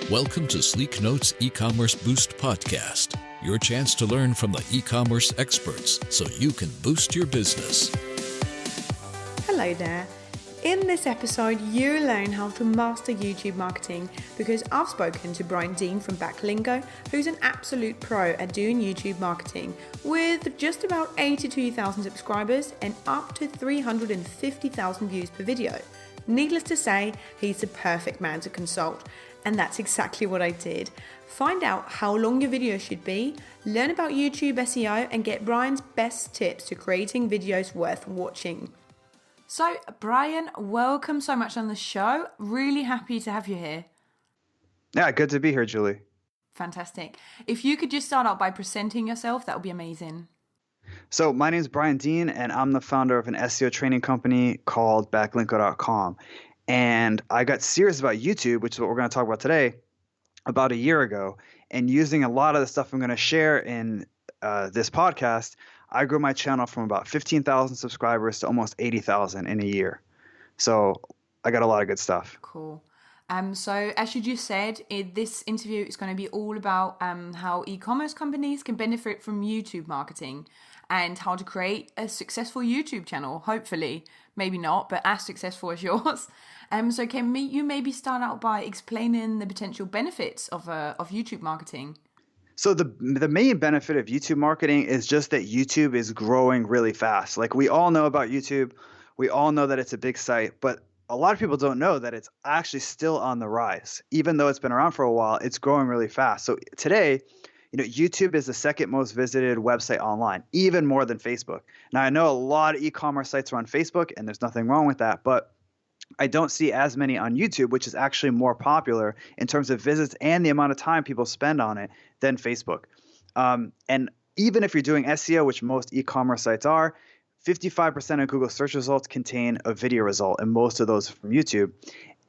Welcome to Sleek Notes E-Commerce Boost Podcast, your chance to learn from the e-commerce experts so you can boost your business. Hello there. In this episode, you'll learn how to master YouTube marketing because I've spoken to Brian Dean from Backlinko, who's an absolute pro at doing YouTube marketing with just about 82,000 subscribers and up to 350,000 views per video. Needless to say, he's the perfect man to consult. And that's exactly what I did. Find out how long your video should be, learn about YouTube SEO, and get Brian's best tips to creating videos worth watching. So, Brian, welcome so much on the show. Really happy to have you here. Yeah, good to be here, Julie. Fantastic. If you could just start out by presenting yourself, that would be amazing. So my name is Brian Dean, and I'm the founder of an SEO training company called Backlinko.com. And I got serious about YouTube, which is what we're going to talk about today, about a year ago. And using a lot of the stuff I'm going to share in this podcast, I grew my channel from about 15,000 subscribers to almost 80,000 in a year. So I got a lot of good stuff. Cool. So as you just said, this interview is going to be all about how e-commerce companies can benefit from YouTube marketing and how to create a successful YouTube channel, hopefully. Maybe not, but as successful as yours. So can you maybe start out by explaining the potential benefits of YouTube marketing? So the main benefit of YouTube marketing is just that YouTube is growing really fast. Like, we all know about YouTube. We all know that it's a big site, but a lot of people don't know that it's actually still on the rise. Even though it's been around for a while, it's growing really fast. So today, YouTube is the second most visited website online, even more than Facebook. Now, I know a lot of e-commerce sites are on Facebook, and there's nothing wrong with that, but I don't see as many on YouTube, which is actually more popular in terms of visits and the amount of time people spend on it than Facebook. And even if you're doing SEO, which most e-commerce sites are, 55% of Google search results contain a video result, and most of those are from YouTube.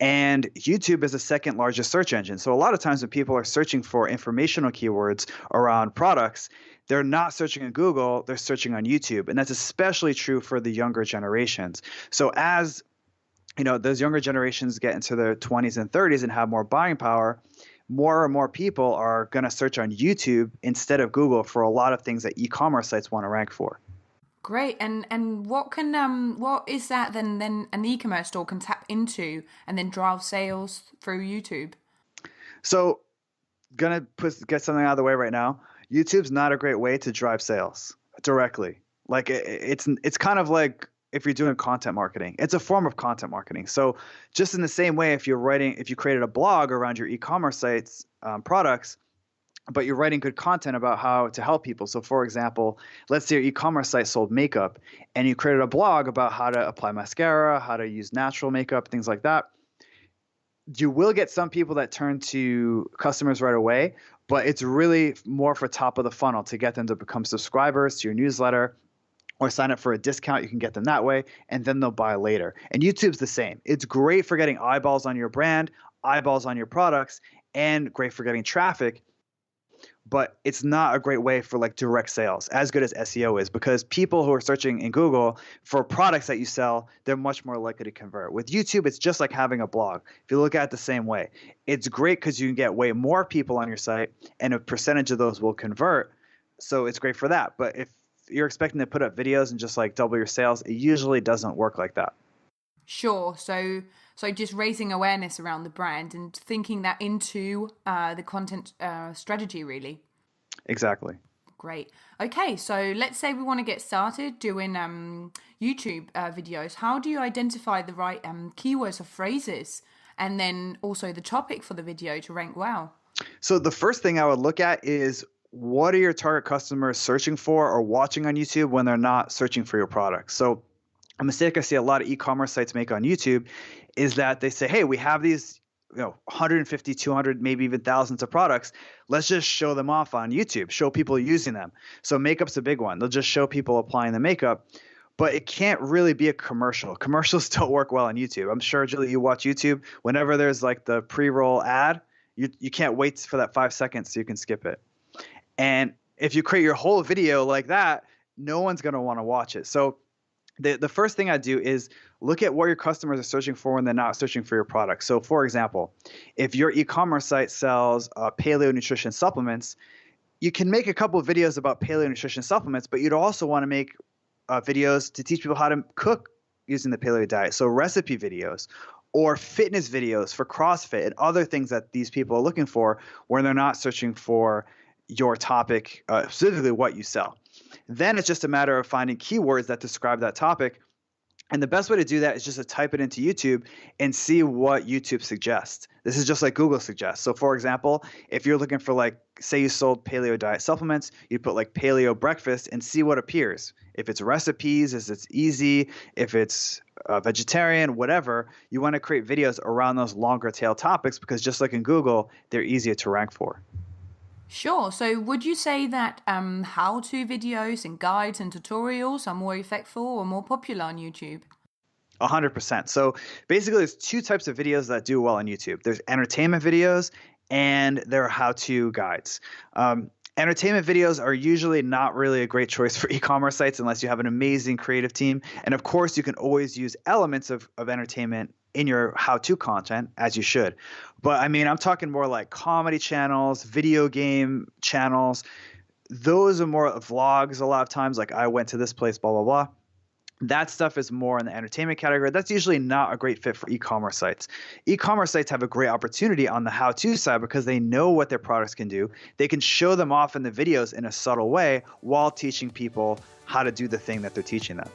And YouTube is the second largest search engine. So a lot of times when people are searching for informational keywords around products, they're not searching on Google, they're searching on YouTube. And that's especially true for the younger generations. So as those younger generations get into their 20s and 30s and have more buying power, more and more people are going to search on YouTube instead of Google for a lot of things that e-commerce sites want to rank for. Great. And what is that then an e-commerce store can tap into and then drive sales through YouTube? So get something out of the way right now. YouTube's not a great way to drive sales directly. Like it's kind of like if you're doing content marketing, it's a form of content marketing. So just in the same way, if you created a blog around your e-commerce sites products, but you're writing good content about how to help people. So for example, let's say your e-commerce site sold makeup and you created a blog about how to apply mascara, how to use natural makeup, things like that. You will get some people that turn to customers right away, but it's really more for top of the funnel to get them to become subscribers to your newsletter or sign up for a discount. You can get them that way, and then they'll buy later. And YouTube's the same. It's great for getting eyeballs on your brand, eyeballs on your products, and great for getting traffic. But it's not a great way for like direct sales, as good as SEO is, because people who are searching in Google for products that you sell, they're much more likely to convert. With YouTube, it's just like having a blog. If you look at it the same way, it's great because you can get way more people on your site, and a percentage of those will convert. So it's great for that. But if you're expecting to put up videos and just like double your sales, it usually doesn't work like that. Sure. So just raising awareness around the brand and thinking that into the content strategy, really. Exactly. Great. Okay, so let's say we want to get started doing YouTube videos. How do you identify the right keywords or phrases, and then also the topic for the video to rank well? So the first thing I would look at is, what are your target customers searching for or watching on YouTube when they're not searching for your product? So a mistake I see a lot of e-commerce sites make on YouTube is that they say, hey, we have these 150, 200, maybe even thousands of products. Let's just show them off on YouTube, show people using them. So makeup's a big one. They'll just show people applying the makeup, but it can't really be a commercial. Commercials don't work well on YouTube. I'm sure, Julie, you watch YouTube. Whenever there's like the pre-roll ad, you can't wait for that 5 seconds so you can skip it. And if you create your whole video like that, no one's going to want to watch it. So the first thing I do is look at what your customers are searching for when they're not searching for your product. So, for example, if your e-commerce site sells paleo nutrition supplements, you can make a couple of videos about paleo nutrition supplements, but you'd also want to make videos to teach people how to cook using the paleo diet. So recipe videos or fitness videos for CrossFit and other things that these people are looking for when they're not searching for your topic, specifically what you sell. Then it's just a matter of finding keywords that describe that topic. And the best way to do that is just to type it into YouTube and see what YouTube suggests. This is just like Google suggests. So for example, if you're looking for, like, say you sold paleo diet supplements, you put like paleo breakfast and see what appears. If it's recipes, if it's easy, if it's vegetarian, whatever, you want to create videos around those longer tail topics because just like in Google, they're easier to rank for. Sure. So would you say that how-to videos and guides and tutorials are more effective or more popular on YouTube? 100%. So basically, there's two types of videos that do well on YouTube. There's entertainment videos and there are how-to guides. Entertainment videos are usually not really a great choice for e-commerce sites unless you have an amazing creative team. And of course, you can always use elements of entertainment in your how-to content, as you should. But I mean, I'm talking more like comedy channels, video game channels. Those are more vlogs a lot of times, like I went to this place, blah, blah, blah. That stuff is more in the entertainment category. That's usually not a great fit for e-commerce sites. E-commerce sites have a great opportunity on the how-to side because they know what their products can do. They can show them off in the videos in a subtle way while teaching people how to do the thing that they're teaching them.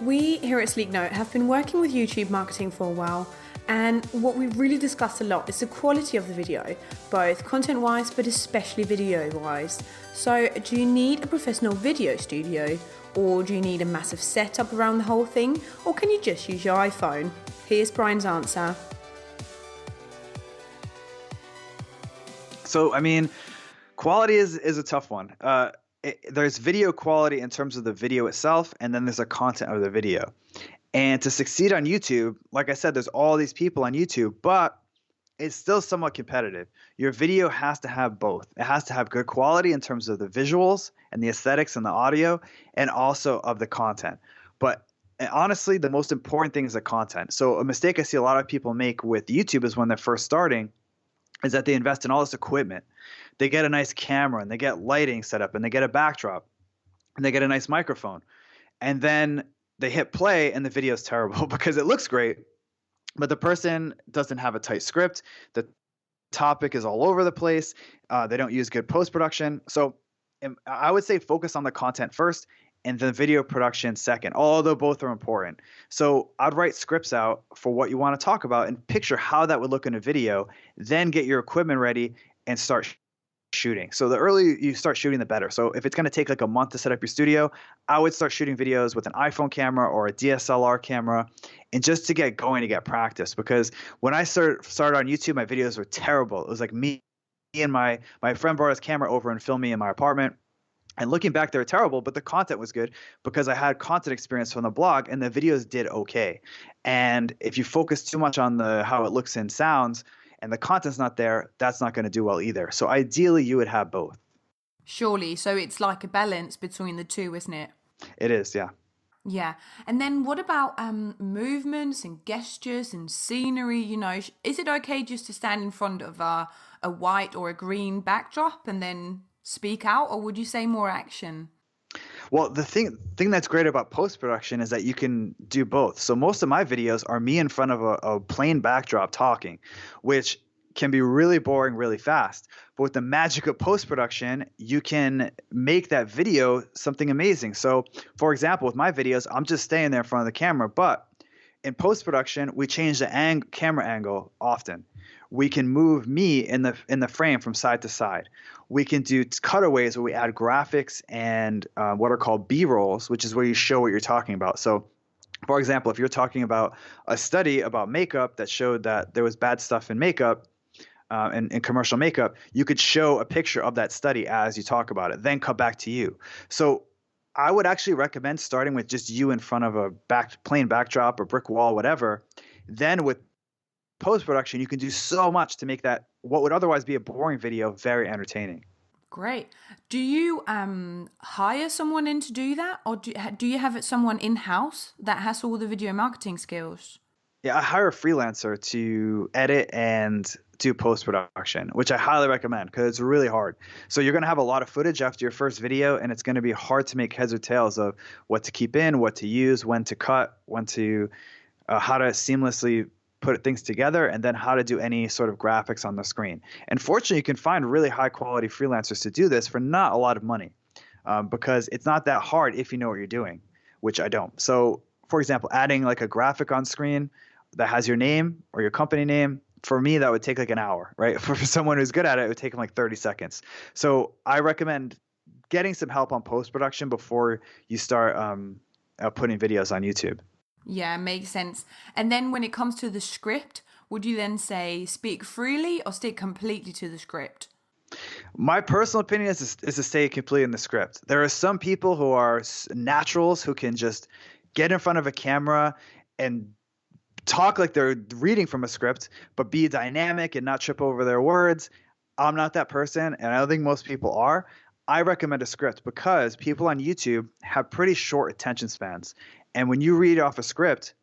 We here at Sleek Note have been working with YouTube marketing for a while, and what we've really discussed a lot is the quality of the video, both content-wise but especially video-wise. So do you need a professional video studio, or do you need a massive setup around the whole thing, or can you just use your iPhone? Here's Brian's answer. So, I mean, quality is a tough one. There's video quality in terms of the video itself, and then there's the content of the video. And to succeed on YouTube, like I said, there's all these people on YouTube, but it's still somewhat competitive. Your video has to have both. It has to have good quality in terms of the visuals and the aesthetics and the audio, and also of the content. But honestly, the most important thing is the content. So a mistake I see a lot of people make with YouTube is when they're first starting is that they invest in all this equipment. They get a nice camera and they get lighting set up and they get a backdrop and they get a nice microphone. And then they hit play and the video is terrible because it looks great, but the person doesn't have a tight script. The topic is all over the place. They don't use good post-production. So I would say focus on the content first and the video production second, although both are important. So I'd write scripts out for what you want to talk about and picture how that would look in a video, then get your equipment ready and start shooting. So the earlier you start shooting, the better. So if it's going to take like a month to set up your studio, I would start shooting videos with an iPhone camera or a DSLR camera, and just to get going, to get practice. Because when I started on YouTube, my videos were terrible. It was like me and my friend brought his camera over and filmed me in my apartment. And looking back, they were terrible, but the content was good because I had content experience from the blog and the videos did okay. And if you focus too much on how it looks and sounds, and the content's not there, that's not going to do well either. So ideally, you would have both. Surely. So it's like a balance between the two, isn't it? It is, yeah. Yeah. And then what about movements and gestures and scenery? You know, is it okay just to stand in front of a white or a green backdrop and then speak out? Or would you say more action? Well, the thing that's great about post-production is that you can do both. So most of my videos are me in front of a plain backdrop talking, which can be really boring really fast. But with the magic of post-production, you can make that video something amazing. So, for example, with my videos, I'm just staying there in front of the camera. But in post-production, we change the camera angle often. We can move me in the frame from side to side. We can do cutaways where we add graphics and what are called B-rolls, which is where you show what you're talking about. So, for example, if you're talking about a study about makeup that showed that there was bad stuff in makeup, in commercial makeup, you could show a picture of that study as you talk about it, then cut back to you. So I would actually recommend starting with just you in front of a plain backdrop or brick wall, whatever. Then with post-production, you can do so much to make that what would otherwise be a boring video very entertaining. Great. Do you hire someone in to do that, or do you have someone in-house that has all the video marketing skills? Yeah, I hire a freelancer to edit and do post-production, which I highly recommend because it's really hard. So you're going to have a lot of footage after your first video, and it's going to be hard to make heads or tails of what to keep in, what to use, when to cut, how to seamlessly put things together, and then how to do any sort of graphics on the screen. And fortunately, you can find really high quality freelancers to do this for not a lot of money, because it's not that hard if you know what you're doing, which I don't. So for example, adding like a graphic on screen that has your name or your company name, for me, that would take like an hour, right? For someone who's good at it, it would take them like 30 seconds. So I recommend getting some help on post-production before you start putting videos on YouTube. Yeah, makes sense. And then when it comes to the script, would you then say speak freely or stick completely to the script? My personal opinion is to stay completely in the script. There are some people who are naturals who can just get in front of a camera and talk like they're reading from a script, but be dynamic and not trip over their words. I'm not that person, and I don't think most people are. I recommend a script because people on YouTube have pretty short attention spans. And when you read off a script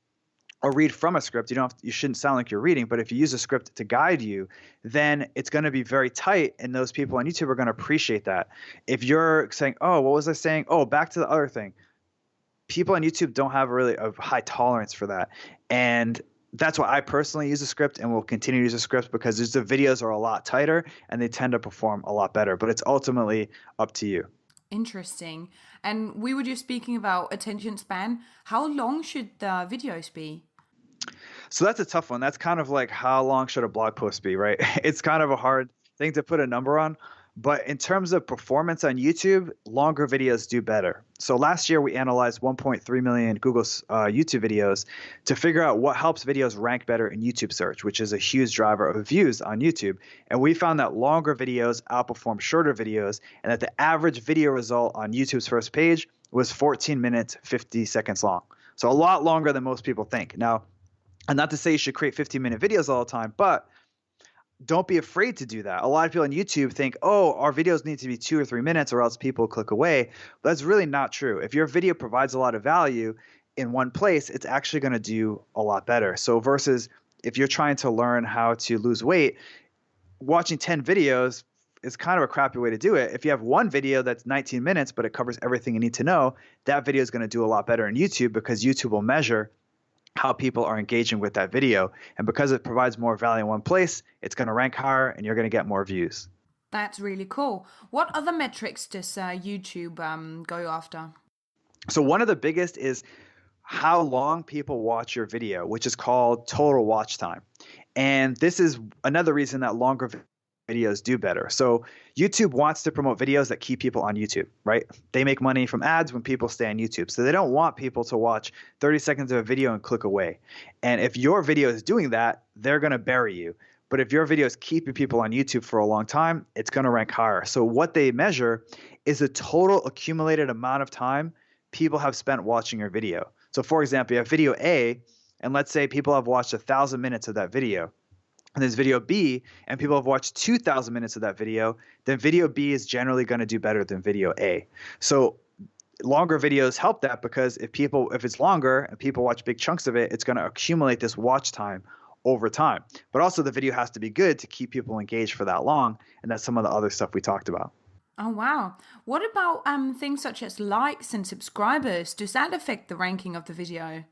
or read from a script, you shouldn't sound like you're reading, but if you use a script to guide you, then it's going to be very tight, and those people on YouTube are going to appreciate that. If you're saying, oh, what was I saying? Oh, back to the other thing. People on YouTube don't have really a high tolerance for that. And that's why I personally use a script and will continue to use a script, because the videos are a lot tighter and they tend to perform a lot better. But it's ultimately up to you. Interesting. And we were just speaking about attention span. How long should the videos be? So that's a tough one. That's kind of like, how long should a blog post be, right? It's kind of a hard thing to put a number on. But in terms of performance on YouTube, longer videos do better. So last year, we analyzed 1.3 million Google's YouTube videos to figure out what helps videos rank better in YouTube search, which is a huge driver of views on YouTube. And we found that longer videos outperform shorter videos, and that the average video result on YouTube's first page was 14 minutes, 50 seconds long. So a lot longer than most people think. Now, and not to say you should create 15-minute videos all the time, but don't be afraid to do that. A lot of people on YouTube think, oh, our videos need to be 2 or 3 minutes or else people click away. But that's really not true. If your video provides a lot of value in one place, it's actually going to do a lot better. So versus if you're trying to learn how to lose weight, watching 10 videos is kind of a crappy way to do it. If you have one video that's 19 minutes, but it covers everything you need to know, that video is going to do a lot better in YouTube, because YouTube will measure how people are engaging with that video. And because it provides more value in one place, it's going to rank higher and you're going to get more views. That's really cool. What other metrics does YouTube go after? So one of the biggest is how long people watch your video, which is called total watch time. And this is another reason that longer videos do better. So YouTube wants to promote videos that keep people on YouTube, right? They make money from ads when people stay on YouTube. So they don't want people to watch 30 seconds of a video and click away. And if your video is doing that, they're going to bury you. But if your video is keeping people on YouTube for a long time, it's going to rank higher. So what they measure is the total accumulated amount of time people have spent watching your video. So for example, you have video A, and let's say people have watched 1,000 minutes of that video. And there's video B, and people have watched 2,000 minutes of that video, then video B is generally going to do better than video A. So longer videos help that, because if it's longer and people watch big chunks of it, it's going to accumulate this watch time over time. But also the video has to be good to keep people engaged for that long, and that's some of the other stuff we talked about. Oh, wow. What about things such as likes and subscribers? Does that affect the ranking of the video?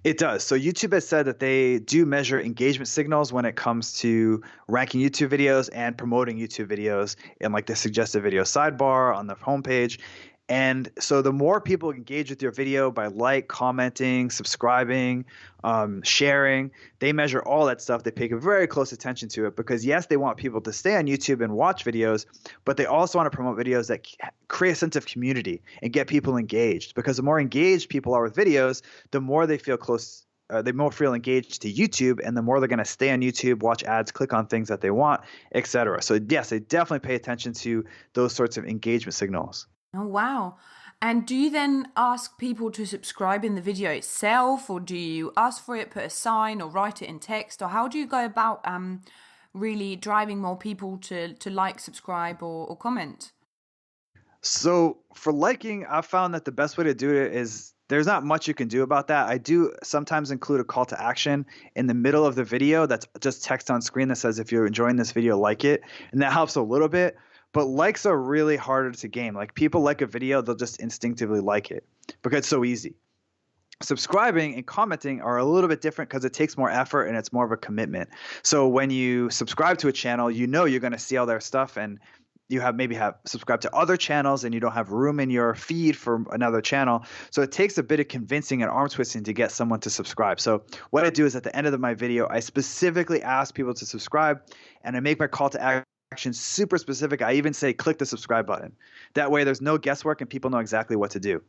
It does. So YouTube has said that they do measure engagement signals when it comes to ranking YouTube videos and promoting YouTube videos in like the suggested video sidebar on the homepage. And so the more people engage with your video by commenting, subscribing, sharing, they measure all that stuff. They pay very close attention to it, because yes, they want people to stay on YouTube and watch videos, but they also want to promote videos that create a sense of community and get people engaged, because the more engaged people are with videos, the more they feel close. They more feel engaged to YouTube, and the more they're going to stay on YouTube, watch ads, click on things that they want, etc. So yes, they definitely pay attention to those sorts of engagement signals. Oh, wow. And do you then ask people to subscribe in the video itself, or do you ask for it, put a sign, or write it in text, or how do you go about really driving more people to like, subscribe, or comment? So for liking, I've found that the best way to do it is there's not much you can do about that. I do sometimes include a call to action in the middle of the video that's just text on screen that says, if you're enjoying this video, like it. And that helps a little bit. But likes are really harder to gain. Like people like a video, they'll just instinctively like it because it's so easy. Subscribing and commenting are a little bit different because it takes more effort and it's more of a commitment. So when you subscribe to a channel, you know you're going to see all their stuff, and you maybe have subscribed to other channels and you don't have room in your feed for another channel. So it takes a bit of convincing and arm twisting to get someone to subscribe. So what I do is at the end of my video, I specifically ask people to subscribe, and I make my call to action super specific. I even say, click the subscribe button. That way there's no guesswork and people know exactly what to do.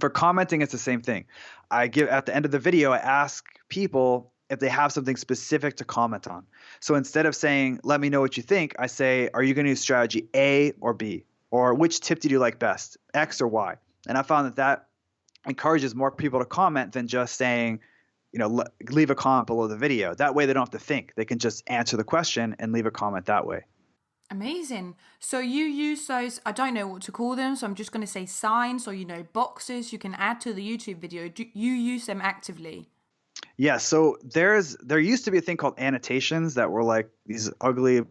For commenting, it's the same thing. At the end of the video, I ask people if they have something specific to comment on. So instead of saying, let me know what you think, I say, are you going to use strategy A or B? Or which tip did you like best, X or Y? And I found that encourages more people to comment than just saying, leave a comment below the video. That way they don't have to think. They can just answer the question and leave a comment that way. Amazing. So you use those, I don't know what to call them, so I'm just going to say signs or, boxes you can add to the YouTube video. Do you use them actively? Yeah, so there used to be a thing called annotations that were like these ugly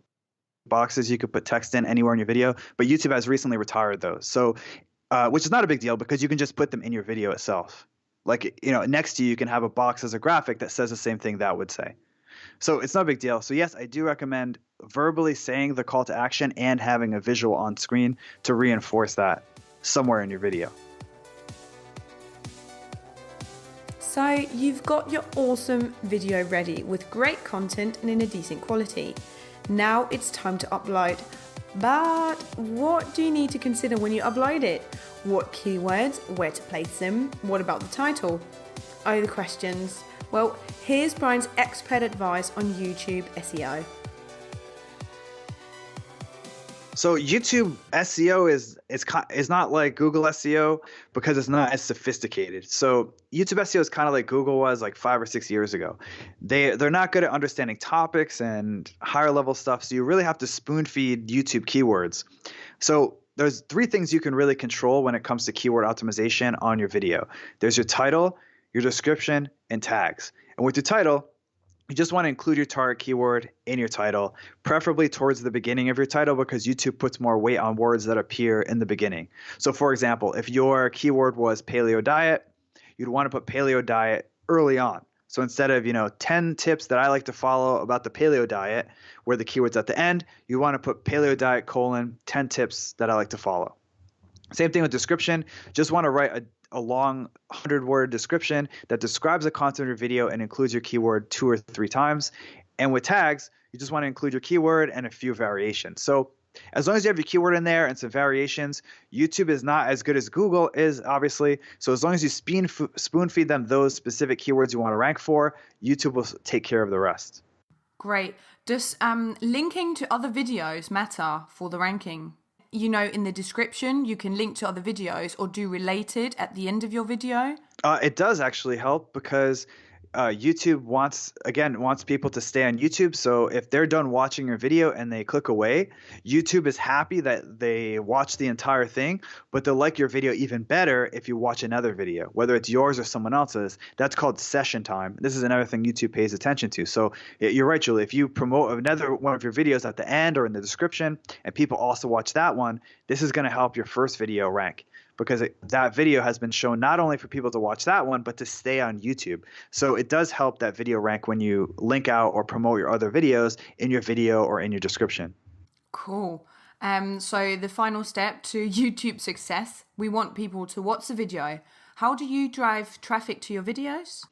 boxes you could put text in anywhere in your video, but YouTube has recently retired those. So, which is not a big deal because you can just put them in your video itself. Like, next to you can have a box as a graphic that says the same thing that would say. So it's not a big deal. So yes, I do recommend verbally saying the call to action and having a visual on screen to reinforce that somewhere in your video. So you've got your awesome video ready with great content and in a decent quality. Now it's time to upload. But what do you need to consider when you upload it? What keywords, where to place them, what about the title? Oh, the questions. Well, here's Brian's expert advice on YouTube SEO. So YouTube SEO is not like Google SEO because it's not as sophisticated. So YouTube SEO is kind of like Google was like 5 or 6 years ago. They're not good at understanding topics and higher level stuff. So you really have to spoon feed YouTube keywords. So there's 3 things you can really control when it comes to keyword optimization on your video. There's your title, your description, and tags. And with your title, you just want to include your target keyword in your title, preferably towards the beginning of your title because YouTube puts more weight on words that appear in the beginning. So for example, if your keyword was paleo diet, you'd want to put paleo diet early on. So instead of, 10 tips that I like to follow about the paleo diet, where the keyword's at the end, you want to put paleo diet : 10 tips that I like to follow. Same thing with description. Just want to write a long 100-word description that describes the content of your video and includes your keyword 2 or 3 times. And with tags, you just want to include your keyword and a few variations. So as long as you have your keyword in there and some variations, YouTube is not as good as Google is, obviously. So as long as you spoon feed them those specific keywords you want to rank for, YouTube will take care of the rest. Great. Does linking to other videos matter for the ranking? In the description, you can link to other videos or do related at the end of your video. It does actually help because YouTube wants people to stay on YouTube. So if they're done watching your video and they click away, YouTube is happy that they watch the entire thing, but they'll like your video even better if you watch another video, whether it's yours or someone else's. That's called session time. This is another thing YouTube pays attention to. So you're right, Julie. If you promote another one of your videos at the end or in the description and people also watch that one, this is going to help your first video rank, because that video has been shown not only for people to watch that one, but to stay on YouTube. So it does help that video rank when you link out or promote your other videos in your video or in your description. Cool. So the final step to YouTube success, we want people to watch the video. How do you drive traffic to your videos?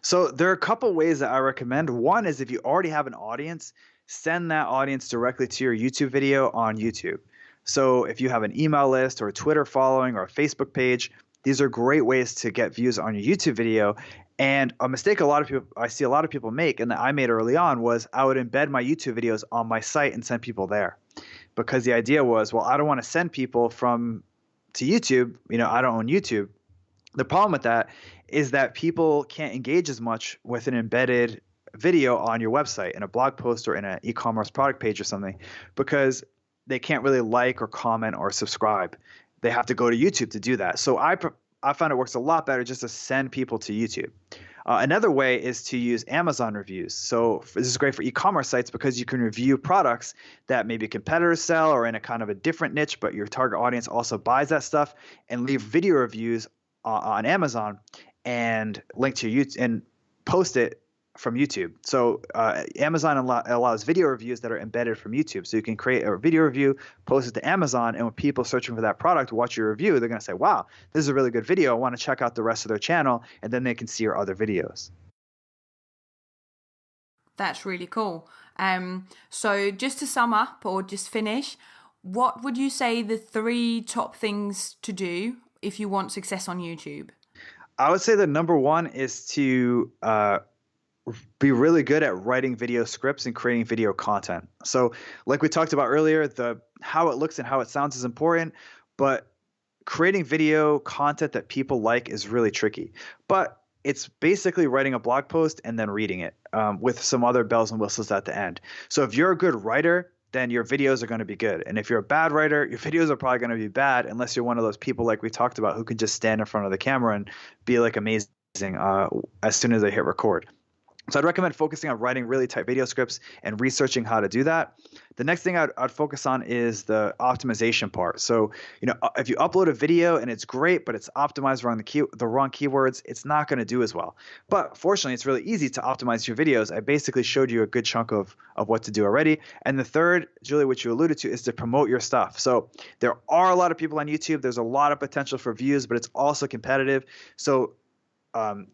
So there are a couple ways that I recommend. One is if you already have an audience, send that audience directly to your YouTube video on YouTube. So if you have an email list or a Twitter following or a Facebook page, these are great ways to get views on your YouTube video. And a mistake I see a lot of people make, and that I made early on, was I would embed my YouTube videos on my site and send people there. Because the idea was, well, I don't want to send people to YouTube. I don't own YouTube. The problem with that is that people can't engage as much with an embedded video on your website in a blog post or in an e-commerce product page or something, because they can't really like or comment or subscribe. They have to go to YouTube to do that. So I found it works a lot better just to send people to YouTube. Another way is to use Amazon reviews. So this is great for e-commerce sites because you can review products that maybe competitors sell or in a kind of a different niche, but your target audience also buys that stuff, and leave video reviews on Amazon and link to YouTube and post it from YouTube. So Amazon allows video reviews that are embedded from YouTube. So you can create a video review, post it to Amazon, and when people searching for that product watch your review, they're going to say, wow, this is a really good video. I want to check out the rest of their channel, and then they can see your other videos. That's really cool. So just to sum up or just finish, what would you say the 3 top things to do if you want success on YouTube? I would say the number one is to be really good at writing video scripts and creating video content. So like we talked about earlier, how it looks and how it sounds is important, but creating video content that people like is really tricky. But it's basically writing a blog post and then reading it with some other bells and whistles at the end. So if you're a good writer, then your videos are going to be good. And if you're a bad writer, your videos are probably going to be bad unless you're one of those people like we talked about who can just stand in front of the camera and be like amazing as soon as they hit record. So I'd recommend focusing on writing really tight video scripts and researching how to do that. The next thing I'd focus on is the optimization part. So, if you upload a video and it's great, but it's optimized around the wrong keywords, it's not going to do as well. But fortunately, it's really easy to optimize your videos. I basically showed you a good chunk of what to do already. And the third, Julie, which you alluded to, is to promote your stuff. So there are a lot of people on YouTube. There's a lot of potential for views, but it's also competitive. So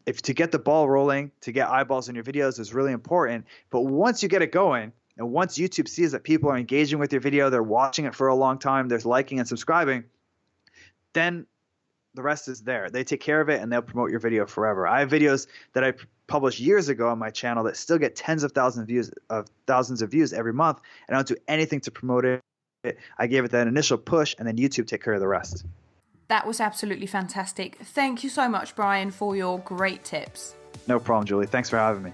if to get the ball rolling, to get eyeballs on your videos is really important. But once you get it going, and once YouTube sees that people are engaging with your video, they're watching it for a long time, they're liking and subscribing, then the rest is there. They take care of it and they'll promote your video forever. I have videos that I published years ago on my channel that still get tens of thousands of views every month, and I don't do anything to promote it. I gave it that initial push, and then YouTube take care of the rest. That was absolutely fantastic. Thank you so much, Brian, for your great tips. No problem, Julie. Thanks for having me.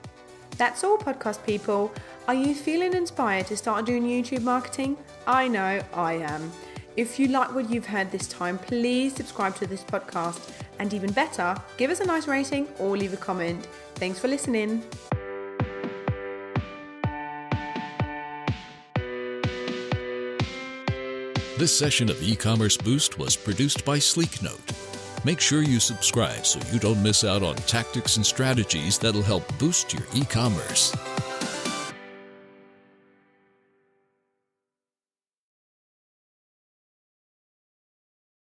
That's all, podcast people. Are you feeling inspired to start doing YouTube marketing? I know I am. If you like what you've heard this time, please subscribe to this podcast. And even better, give us a nice rating or leave a comment. Thanks for listening. This session of E-Commerce Boost was produced by Sleeknote. Make sure you subscribe so you don't miss out on tactics and strategies that'll help boost your e-commerce.